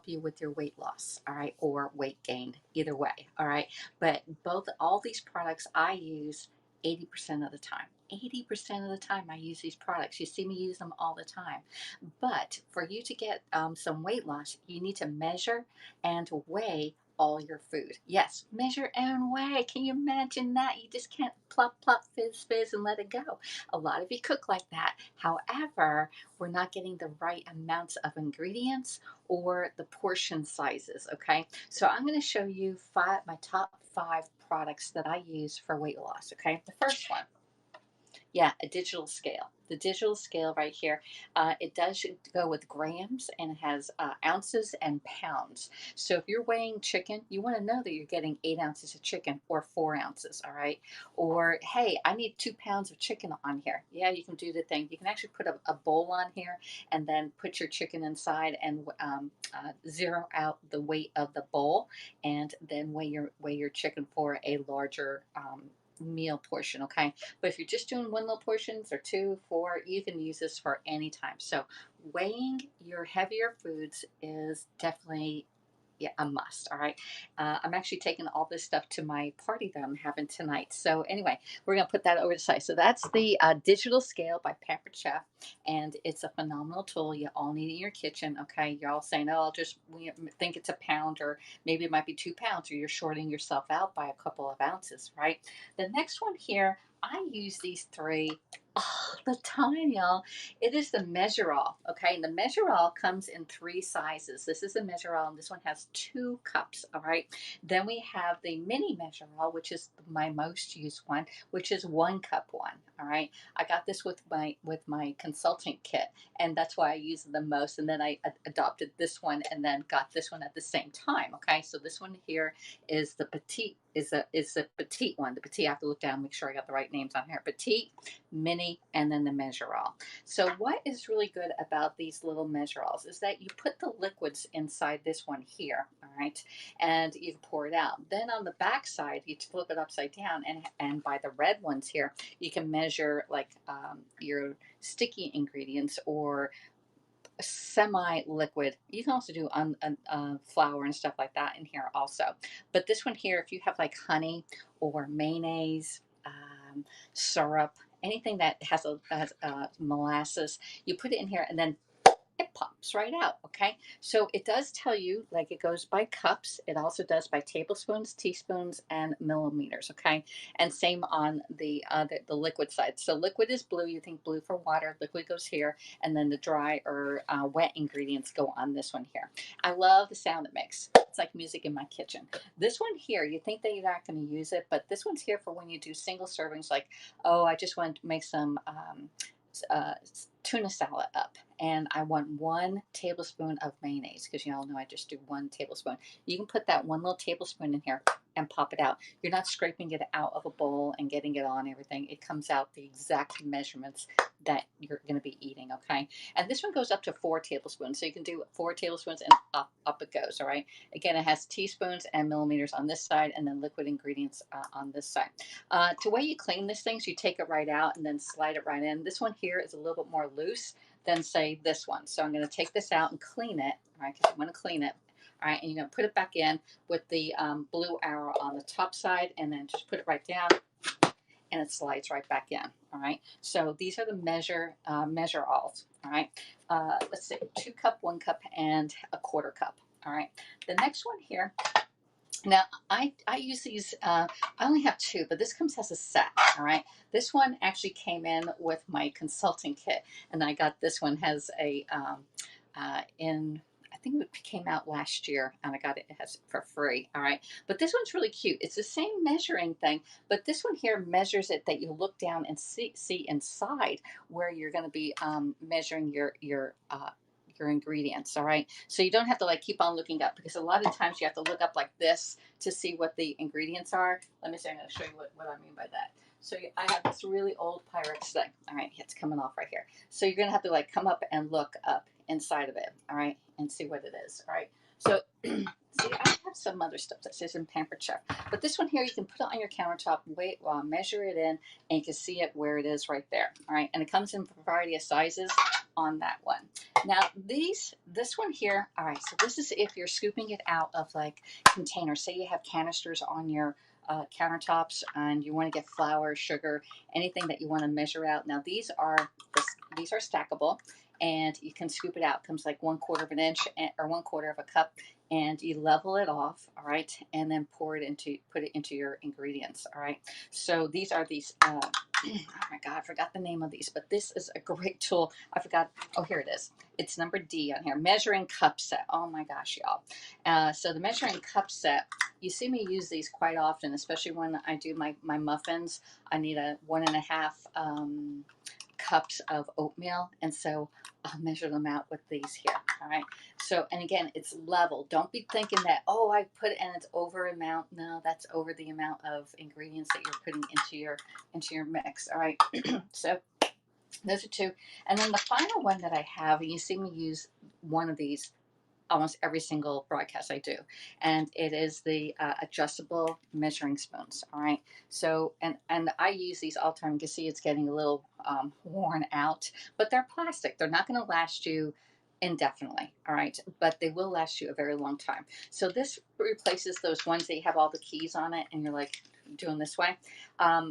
you with your weight loss, all right, or weight gain, either way, all right. But all these products I use 80% of the time. 80% of the time I use these products. You see me use them all the time. But for you to get some weight loss, you need to measure and weigh all your food. Yes, measure and weigh. Can you imagine that? You just can't plop, plop, fizz, fizz, and let it go. A lot of you cook like that. However, we're not getting the right amounts of ingredients or the portion sizes, okay? So I'm going to show you my top 5 products that I use for weight loss, okay? The first one, yeah, a digital scale. The digital scale right here, it does go with grams and it has ounces and pounds. So if you're weighing chicken, you want to know that you're getting 8 ounces of chicken or 4 ounces, all right? Or, hey, I need 2 pounds of chicken on here. Yeah, you can do the thing. You can actually put a bowl on here and then put your chicken inside and zero out the weight of the bowl and then weigh your chicken for a larger meal portion, okay? But if you're just doing one little portions or 2, 4, you can use this for any time. So weighing your heavier foods is definitely, yeah, a must. All right. I'm actually taking all this stuff to my party that I'm having tonight. So anyway, we're going to put that over the side. So that's the digital scale by Pampered Chef, and it's a phenomenal tool you all need in your kitchen. Okay. You're all saying, oh, I'll just think it's a pound, or maybe it might be 2 pounds, or you're shorting yourself out by a couple of ounces, right? The next one here, I use these 3 all the time, y'all. It is the Measure All, okay? And the Measure All comes in 3 sizes. This is a Measure All, and this one has 2 cups, all right? Then we have the Mini Measure All, which is my most used one, which is 1 cup one, all right? I got this with my consultant kit, and that's why I use it the most. And then I adopted this one, and then got this one at the same time, okay? So this one here is the petite, is the petite one. The petite, I have to look down, make sure I got the right names on here. Petite, mini, and then the Measure All. So what is really good about these little Measure Alls is that you put the liquids inside this one here, all right, and you can pour it out. Then on the back side, you flip it upside down, and by the red ones here, you can measure like your sticky ingredients or semi-liquid. You can also do flour and stuff like that in here also. But this one here, if you have like honey or mayonnaise, syrup, anything that has molasses, you put it in here and then it pops right out, okay? So it does tell you, like, it goes by cups. It also does by tablespoons, teaspoons, and millimeters, okay? And same on the liquid side. So liquid is blue. You think blue for water. Liquid goes here, and then the dry or wet ingredients go on this one here. I love the sound it makes. It's like music in my kitchen. This one here, you think that you're not going to use it, but this one's here for when you do single servings, like, oh, I just want to make some uh, tuna salad up, and I want 1 tablespoon of mayonnaise, because you all know I just do 1 tablespoon. You can put that 1 little tablespoon in here and pop it out. You're not scraping it out of a bowl and getting it on everything. It comes out the exact measurements that you're going to be eating, okay? And this one goes up to 4 tablespoons. So you can do 4 tablespoons and up it goes, all right? Again, it has teaspoons and millimeters on this side, and then liquid ingredients on this side. The way you clean this thing, so you take it right out and then slide it right in. This one here is a little bit more loose than, say, this one. So I'm going to take this out and clean it, all right, because you want to clean it. All right, and you're going to put it back in with the blue arrow on the top side, and then just put it right down, and it slides right back in. All right, so these are the Measure Alls. All right, let's see, 2 cup, 1 cup, and a 1/4 cup. All right, the next one here. Now, I use these, I only have 2, but this comes as a set, all right? This one actually came in with my consulting kit, and I got this one has a, I think it came out last year, and I got it has for free, all right? But this one's really cute. It's the same measuring thing, but this one here measures it that you look down and see inside where you're going to be measuring your ingredients, all right? So you don't have to like keep on looking up, because a lot of times you have to look up like this to see what the ingredients are. Let me see, I'm going to show you what I mean by that. So I have this really old Pyrex thing. All right, it's coming off right here. So you're going to have to like come up and look up inside of it, all right, and see what it is, all right? So see, I have some other stuff that says in Pampered Chef, but this one here, you can put it on your countertop, measure it in, and you can see it where it is right there, all right? And it comes in a variety of sizes. on that one. Now this one here, all right, so this is if you're scooping it out of like containers. Say you have canisters on your countertops and you want to get flour, sugar, anything that you want to measure out. Now these are stackable, and you can scoop it out. It comes like 1/4 of an inch or 1/4 of a cup, and you level it off, all right, and then put it into your ingredients, all right. So these are these. Oh my God, I forgot the name of these, but this is a great tool. I forgot. Oh, here it is. It's number D on here. Measuring cup set. Oh my gosh, y'all. So the measuring cup set, you see me use these quite often, especially when I do my muffins. I need a 1.5 cups of oatmeal, and so I'll measure them out with these here. All right. So, and again, it's level. Don't be thinking that, oh, I put it and it's over amount. No, that's over the amount of ingredients that you're putting into your mix. All right. So those are two. And then the final one that I have, and you see me use one of these almost every single broadcast I do, and it is the adjustable measuring spoons. All right. So and I use these all the time. You can see it's getting a little worn out, but they're plastic. They're not going to last you indefinitely. All right, but they will last you a very long time. So this replaces those ones that you have all the keys on it, and you're like doing this way. I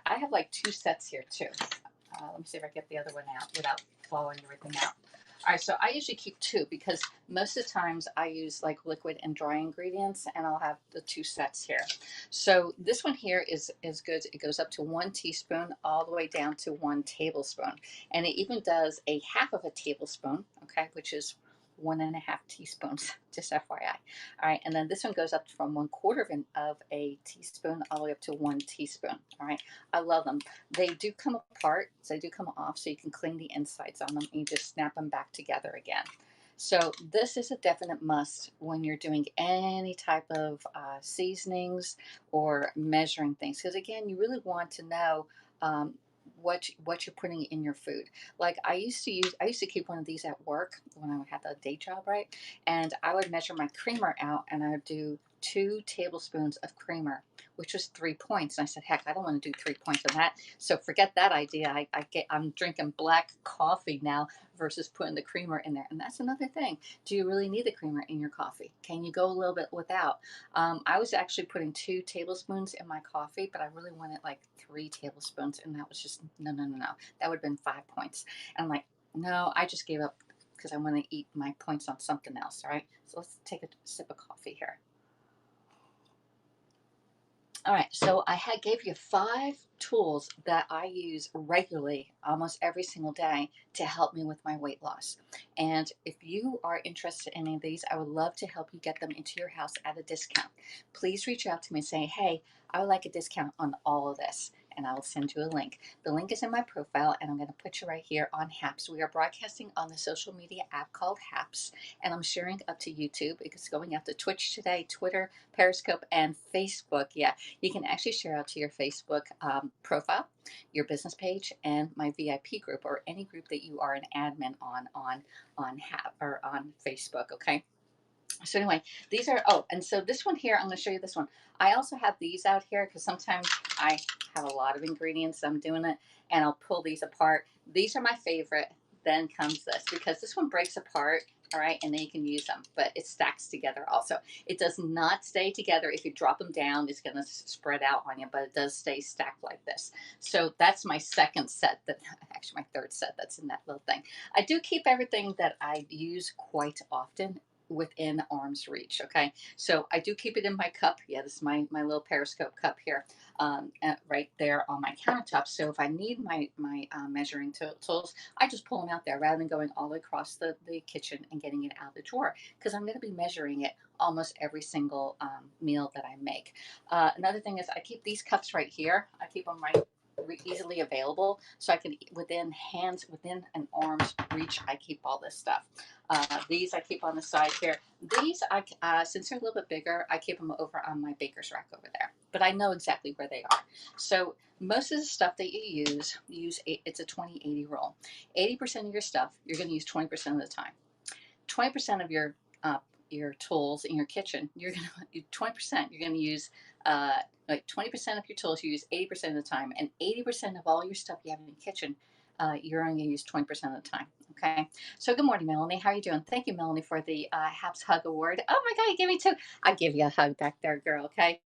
have like 2 sets here too. Let me see if I get the other one out without blowing everything out. All right, so I usually keep 2 because most of the times I use like liquid and dry ingredients, and I'll have the 2 sets here. So this one here is good. It goes up to 1 teaspoon all the way down to 1 tablespoon, and it even does a half of a tablespoon, okay, which is 1.5 teaspoons, just FYI. All right, and then this one goes up from 1/4 of a teaspoon all the way up to 1 teaspoon. All right, I love them. They do come apart, so they do come off, so you can clean the insides on them, and you just snap them back together again. So this is a definite must when you're doing any type of seasonings or measuring things, because again, you really want to know what you're putting in your food. Like I used to keep one of these at work when I had the day job, right? And I would measure my creamer out, and I would do 2 tablespoons of creamer, which was 3 points. And I said, heck, I don't want to do 3 points on that. So forget that idea. I'm drinking black coffee now versus putting the creamer in there. And that's another thing. Do you really need the creamer in your coffee? Can you go a little bit without? I was actually putting 2 tablespoons in my coffee, but I really wanted like 3 tablespoons. And that was just, no, no, no, no. That would have been 5 points. And I'm like, no, I just gave up because I want to eat my points on something else. All right. So let's take a sip of coffee here. All right, so gave you 5 tools that I use regularly, almost every single day, to help me with my weight loss. And if you are interested in any of these, I would love to help you get them into your house at a discount. Please reach out to me and say, hey, I would like a discount on all of this, and I will send you a link. The link is in my profile, and I'm going to put you right here on Haps. We are broadcasting on the social media app called Haps, and I'm sharing up to YouTube. It's going out to Twitch today, Twitter, Periscope, and Facebook. Yeah, you can actually share out to your Facebook profile, your business page, and my VIP group, or any group that you are an admin on Facebook. Okay. So anyway, these are, oh, and so this one here, I'm going to show you this one. I also have these out here because sometimes I have a lot of ingredients. I'm doing it, and I'll pull these apart. These are my favorite. Then comes this, because this one breaks apart. All right, and then you can use them, but it stacks together also. It does not stay together. If you drop them down, it's going to spread out on you, but it does stay stacked like this. So that's my second set, actually my third set that's in that little thing. I do keep everything that I use quite often within arm's reach. Okay, so I do keep it in my cup. Yeah, this is my little Periscope cup here, right there on my countertop. So if I need my measuring tools, I just pull them out there rather than going all the way across the kitchen and getting it out of the drawer, because I'm going to be measuring it almost every single meal that I make. Another thing is I keep these cups right here. I keep them right easily available, so I can, within an arm's reach, I keep all this stuff. These I keep on the side here. These, since they're a little bit bigger, I keep them over on my baker's rack over there. But I know exactly where they are. So most of the stuff that you use it's a 20-80 rule. 80% of your stuff you're going to use 20% of the time. 20% of your tools in your kitchen, you're going to 20%. You're going to use like 20% of your tools you use 80% of the time, and 80% of all your stuff you have in your kitchen you're only going to use 20% of the time. Okay. So good morning, Melanie. How are you doing? Thank you, Melanie, for the Haps Hug Award. Oh my God, you gave me two. I give you a hug back there, girl. Okay.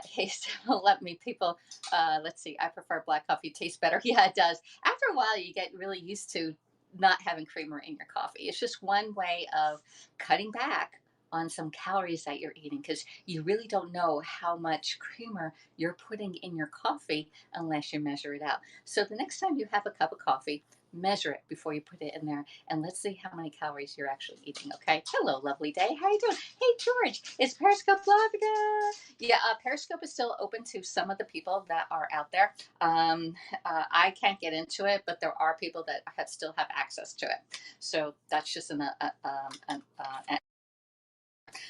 Hey, so let me people. Let's see. I prefer black coffee. Tastes better. Yeah, it does. After a while, you get really used to not having creamer in your coffee. It's just one way of cutting back on some calories that you're eating because you really don't know how much creamer you're putting in your coffee unless you measure it out. So the next time you have a cup of coffee, measure it before you put it in there and let's see how many calories you're actually eating. Okay. Hello, lovely day. How you doing? Hey, George, is Periscope live again? Yeah, Periscope is still open to some of the people that are out there. I can't get into it, but there are people that still have access to it. So that's just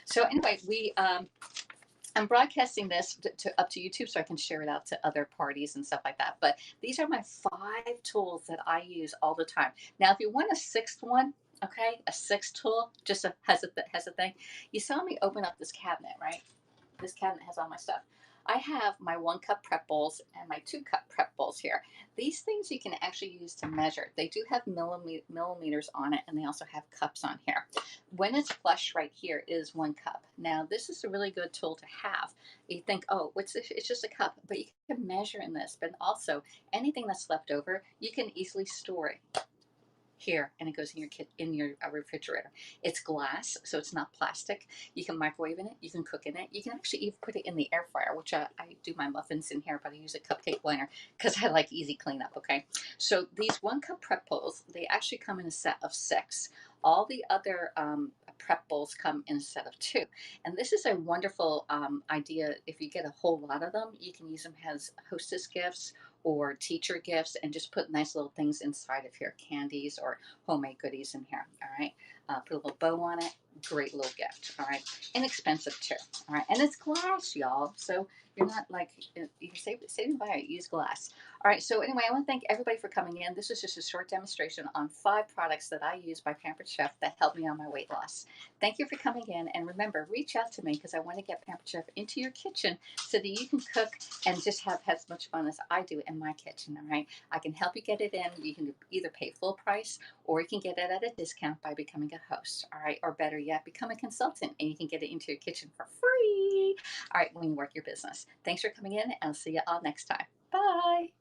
so anyway, I'm broadcasting this up to YouTube so I can share it out to other parties and stuff like that. But these are my 5 tools that I use all the time. Now, if you want a sixth one, okay, a sixth tool, just has a thing. You saw me open up this cabinet, right? This cabinet has all my stuff. I have my 1 cup prep bowls and my 2 cup prep bowls here. These things you can actually use to measure. They do have millimeters on it, and they also have cups on here. When it's flush right here is 1 cup. Now, this is a really good tool to have. You think, oh, what's this? It's just a cup, but you can measure in this. But also, anything that's left over, you can easily store it here and it goes in your refrigerator. It's glass, so it's not plastic. You can microwave in it, you can cook in it, you can actually even put it in the air fryer, which I do my muffins in here, but I use a cupcake blender because I like easy cleanup. Okay, so these 1 cup prep bowls, they actually come in a set of 6. All the other prep bowls come in a set of 2, and this is a wonderful idea. If you get a whole lot of them, you can use them as hostess gifts or teacher gifts and just put nice little things inside of here, candies or homemade goodies in here. All right. Put a little bow on it. Great little gift. All right. Inexpensive too. All right. And it's glass, y'all. So you're not like, you saving by it, use glass. All right. So anyway, I want to thank everybody for coming in. This was just a short demonstration on 5 products that I use by Pampered Chef that helped me on my weight loss. Thank you for coming in. And remember, reach out to me because I want to get Pampered Chef into your kitchen so that you can cook and just have as much fun as I do in my kitchen. All right. I can help you get it in. You can either pay full price or you can get it at a discount by becoming a host. All right. Or better yet, become a consultant and you can get it into your kitchen for free. All right. When you work your business. Thanks for coming in and I'll see you all next time. Bye.